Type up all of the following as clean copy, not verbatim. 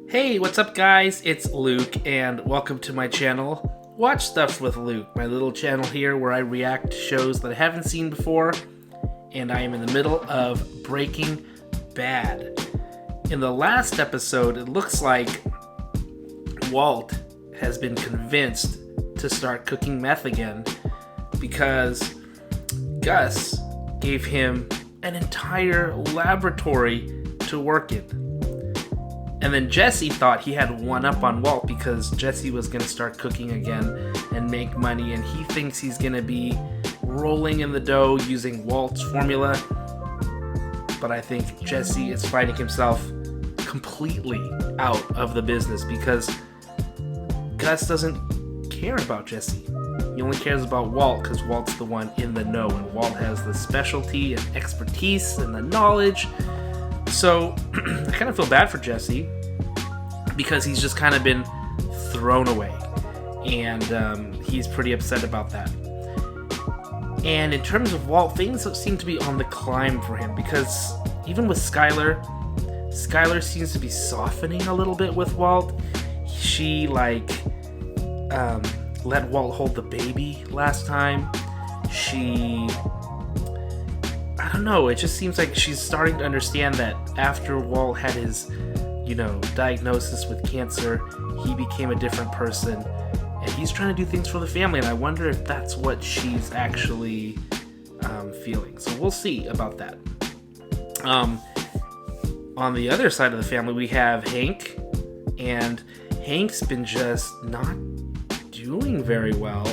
Hey, what's up guys? It's Luke and welcome to my channel, Watch Stuff with Luke, my little channel here where I react to shows that I haven't seen before, and I am in the middle of Breaking Bad. In the last episode, it looks like Walt has been convinced to start cooking meth again because Gus gave him an entire laboratory to work in. And then Jesse thought he had one up on Walt because Jesse was going to start cooking again and make money, and he thinks he's going to be rolling in the dough using Walt's formula. But I think Jesse is finding himself completely out of the business because Gus doesn't care about Jesse. He only cares about Walt because Walt's the one in the know, and Walt has the specialty and expertise and the knowledge. So I kind of feel bad for Jesse because he's just kind of been thrown away, and he's pretty upset about that. And in terms of Walt, things seem to be on the climb for him because even with Skyler seems to be softening a little bit with Walt. She let Walt hold the baby last time. I don't know, it just seems like she's starting to understand that after Walt had his, diagnosis with cancer, he became a different person, and he's trying to do things for the family, and I wonder if that's what she's actually feeling. So we'll see about that. On the other side of the family, we have Hank, and Hank's been just not doing very well.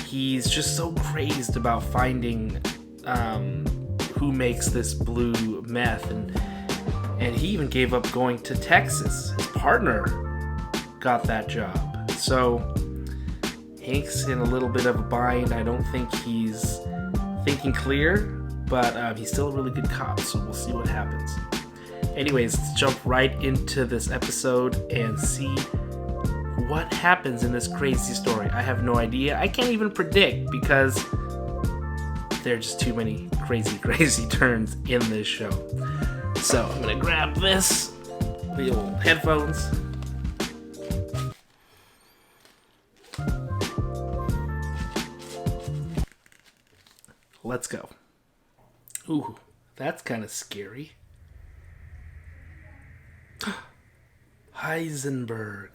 He's just so crazed about finding who makes this blue meth, and he even gave up going to Texas. His partner got that job, so Hank's in a little bit of a bind. I don't think he's thinking clear, but he's still a really good cop, so we'll see what happens. Anyways, let's jump right into this episode and see what happens in this crazy story. I have no idea. I can't even predict because there are just too many crazy turns in this show. So I'm gonna grab the old headphones. Let's go. Ooh, that's kind of scary. Heisenberg.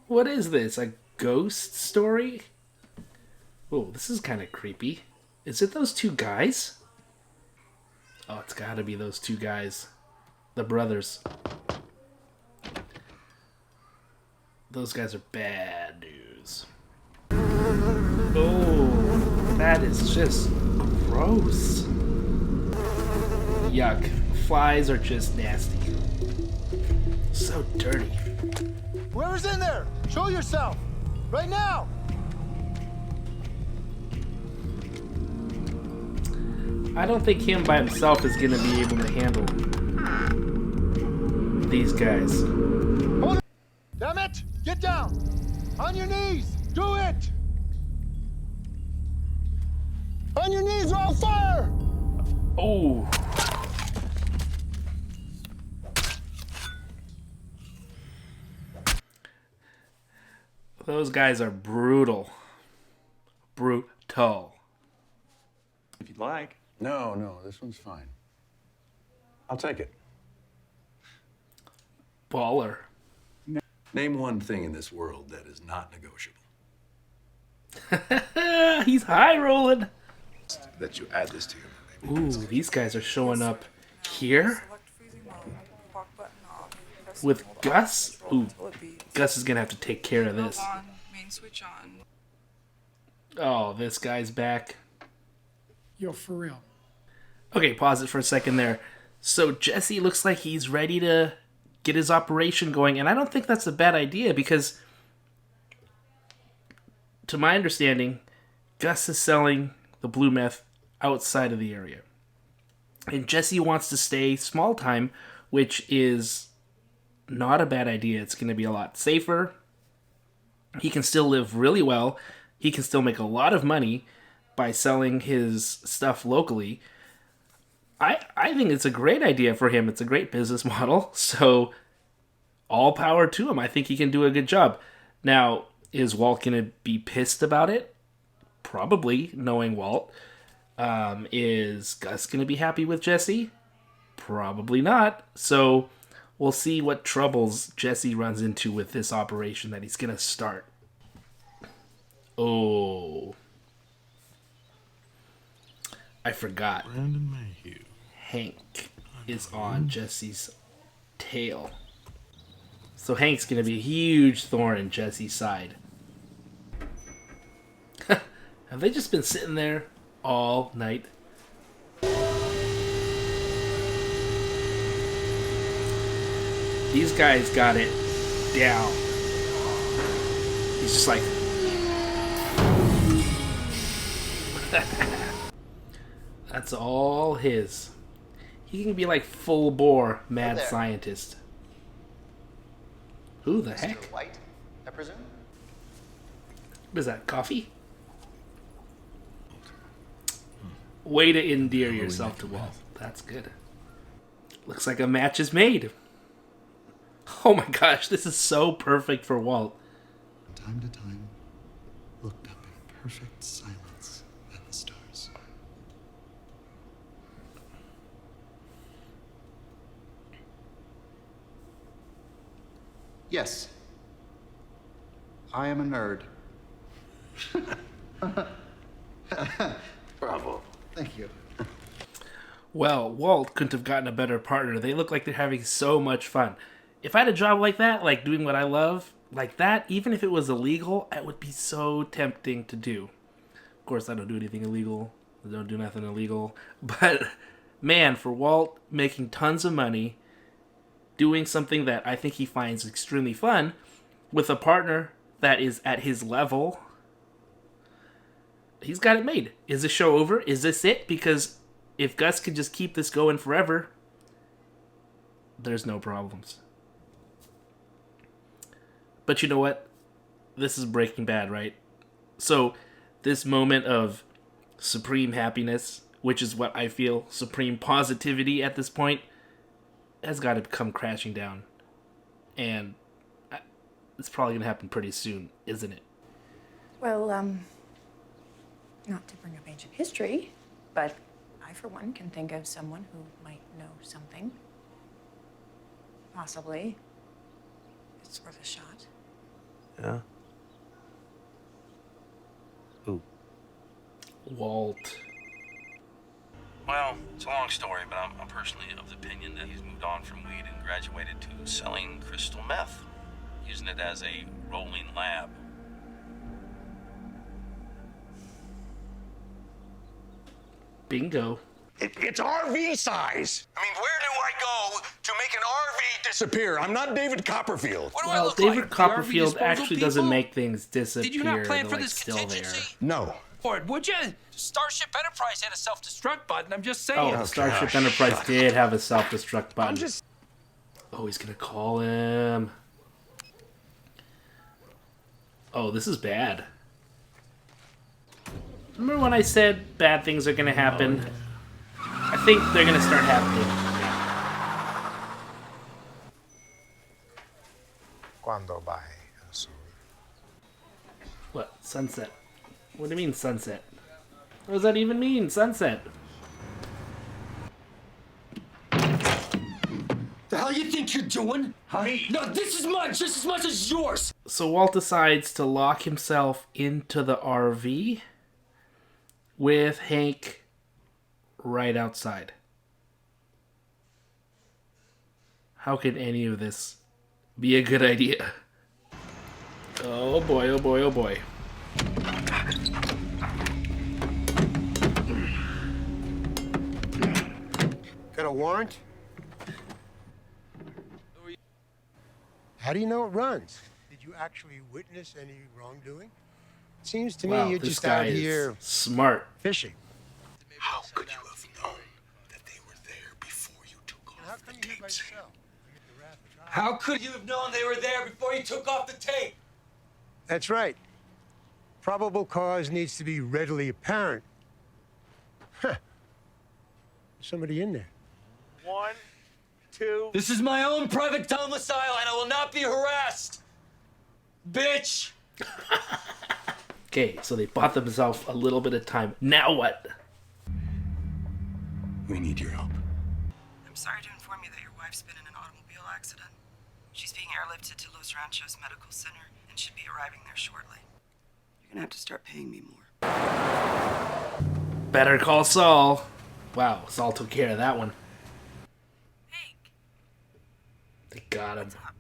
What is this? A ghost story? Oh, this is kind of creepy. Is it those two guys? Oh, it's gotta be those two guys. The brothers. Those guys are bad news. Oh, that is just gross. Yuck. Flies are just nasty. So dirty. Whoever's in there, show yourself! Right now! I don't think him by himself is going to be able to handle these guys. Hold it! Damn it! Get down! On your knees! Do it! On your knees or I'll fire! Oh. Those guys are brutal. Brutal. If you'd like. No, this one's fine. I'll take it. Baller. Name one thing in this world that is not negotiable. He's high rolling. That you add this to your Ooh, these guys are showing up here with Gus. Ooh, Gus is gonna have to take care of this. Main switch on. Oh, this guy's back. Yo, for real. Okay, pause it for a second there. So Jesse looks like he's ready to get his operation going, and I don't think that's a bad idea because, to my understanding, Gus is selling the blue meth outside of the area. And Jesse wants to stay small time, which is not a bad idea. It's going to be a lot safer. He can still live really well. He can still make a lot of money by selling his stuff locally. I think it's a great idea for him. It's a great business model. So all power to him. I think he can do a good job. Now, is Walt going to be pissed about it? Probably, knowing Walt. Is Gus going to be happy with Jesse? Probably not. So we'll see what troubles Jesse runs into with this operation that he's going to start. Oh. I forgot. Brandon Mayhew. Hank is on Jesse's tail. So Hank's going to be a huge thorn in Jesse's side. Have they just been sitting there all night? These guys got it down. He's just like... That's all his. He can be like full bore mad scientist. Who the heck? Mr. White, I presume? What is that, coffee? Way to endear yourself to Walt. That's good. Looks like a match is made. Oh my gosh, this is so perfect for Walt. Time to time, looked up in perfect silence at the stars. Yes. I am a nerd. Bravo. Thank you. Well, Walt couldn't have gotten a better partner. They look like they're having so much fun. If I had a job like that, like doing what I love, like that, even if it was illegal, it would be so tempting to do. Of course, I don't do anything illegal. I don't do nothing illegal. But, man, for Walt making tons of money, doing something that I think he finds extremely fun, with a partner that is at his level, he's got it made. Is the show over? Is this it? Because if Gus can just keep this going forever, there's no problems. But you know what? This is Breaking Bad, right? So this moment of supreme happiness, which is what I feel, supreme positivity at this point, has got to come crashing down. And it's probably going to happen pretty soon, isn't it? Well, not to bring up ancient history, but I, for one, can think of someone who might know something. Possibly. It's worth a shot. Yeah. Who? Walt. Well, it's a long story, but I'm personally of the opinion that he's moved on from weed and graduated to selling crystal meth, using it as a rolling lab. Bingo. It's RV size. I mean, where do I go to make an RV disappear? I'm not David Copperfield. What do I Well, look David like? The Copperfield RV actually disposal doesn't people? make things disappear. Did you not plan They're, for like, this still contingency? there. No. For it, would you? Starship Enterprise had a self-destruct button. I'm just saying. Oh, Starship Enterprise did have a self-destruct button. Oh, he's gonna call him. Oh, this is bad. Remember when I said bad things are gonna happen? I think they're gonna start happening. Cuando baje el sol. What? Sunset. What do you mean, sunset? What does that even mean, sunset? The hell you think you're doing? Me? No, this is mine just as much as yours. So Walt decides to lock himself into the RV with Hank right outside. How could any of this be a good idea? Oh boy, oh boy, oh boy. Got a warrant? How do you know it runs? Did you actually witness any wrongdoing? Seems to me Wow, you're this just guy out is here smart. fishing. How could you have known that they were there before you took How off come the you by tapes? yourself? The wrath of God. How could you have known they were there before you took off the tape? That's right. Probable cause needs to be readily apparent. Huh. There's somebody in there. 1, 2. This is my own private domicile, and I will not be harassed. Bitch. Okay, so they bought themselves a little bit of time. Now what? We need your help. I'm sorry to inform you that your wife's been in an automobile accident. She's being airlifted to Los Ranchos Medical Center and should be arriving there shortly. You're gonna have to start paying me more. Better Call Saul. Wow, Saul took care of that one. Hank. They got him. What's up?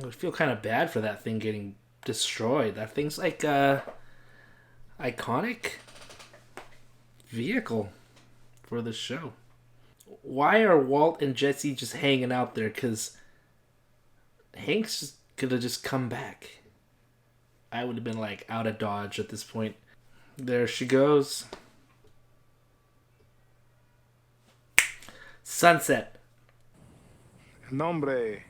I feel kind of bad for that thing getting destroyed. That thing's like iconic vehicle for the show. Why are Walt and Jesse just hanging out there? Because Hank's just gonna just come back. I would have been like out of Dodge at this point. There she goes. Sunset. El nombre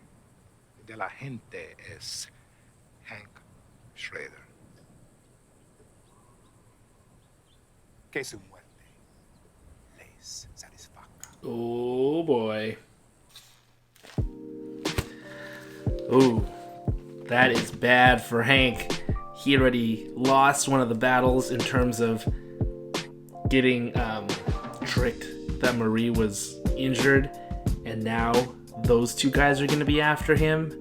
de la gente es Hank Schrader. Que su muerte les satisfaga. Oh boy. Ooh, that is bad for Hank. He already lost one of the battles in terms of getting tricked that Marie was injured, and now those two guys are going to be after him.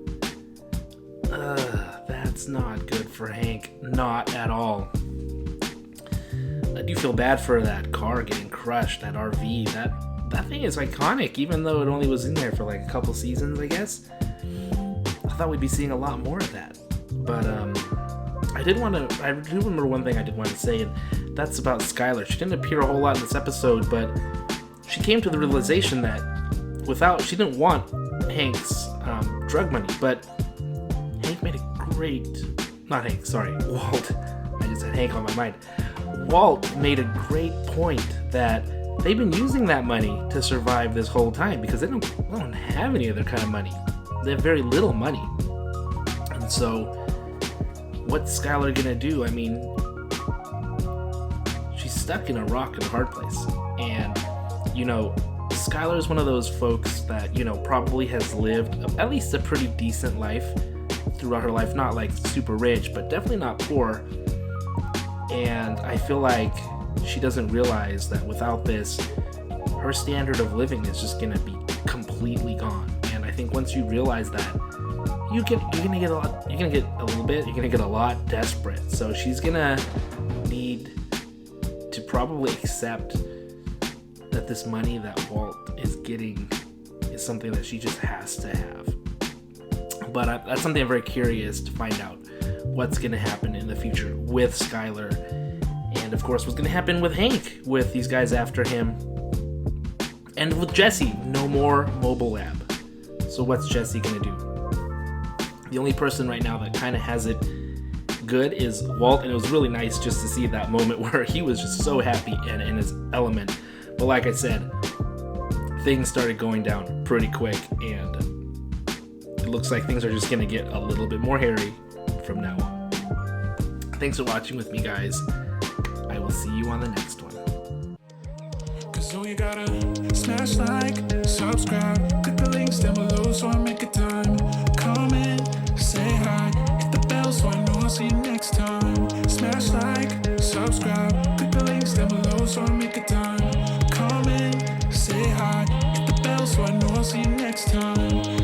That's not good for Hank. Not at all. I do feel bad for that car getting crushed, that RV. That thing is iconic, even though it only was in there for like a couple seasons, I guess. I thought we'd be seeing a lot more of that. But I do remember one thing I did want to say, and that's about Skylar. She didn't appear a whole lot in this episode, but she came to the realization that she didn't want Hank's drug money, but Hank made a Walt. I just had Hank on my mind. Walt made a great point that they've been using that money to survive this whole time because they don't have any other kind of money. They have very little money. And so, what's Skylar gonna do? I mean, she's stuck in a rock and a hard place. And, Skylar's one of those folks that, probably has lived at least a pretty decent life throughout her life. Not like super rich, but definitely not poor. And I feel like she doesn't realize that without this, her standard of living is just gonna be completely gone. And I think once you realize that, you're gonna get a lot desperate. So she's gonna need to probably accept that this money that Walt is getting is something that she just has to have. But that's something I'm very curious to find out what's going to happen in the future with Skylar. And of course, what's going to happen with Hank, with these guys after him. And with Jesse, no more mobile lab. So what's Jesse going to do? The only person right now that kind of has it good is Walt, and it was really nice just to see that moment where he was just so happy and in his element. But like I said, things started going down pretty quick, and it looks like things are just going to get a little bit more hairy from now on. Thanks for watching with me, guys. I will see you on the next one. So you gotta smash like, subscribe, click the links down below so I make a time. Comment, say hi, hit the bell so I know I'll see you next time. Smash like, subscribe, click the links down below so I make a time. Comment, say hi, hit the bell so I know I'll see you next time.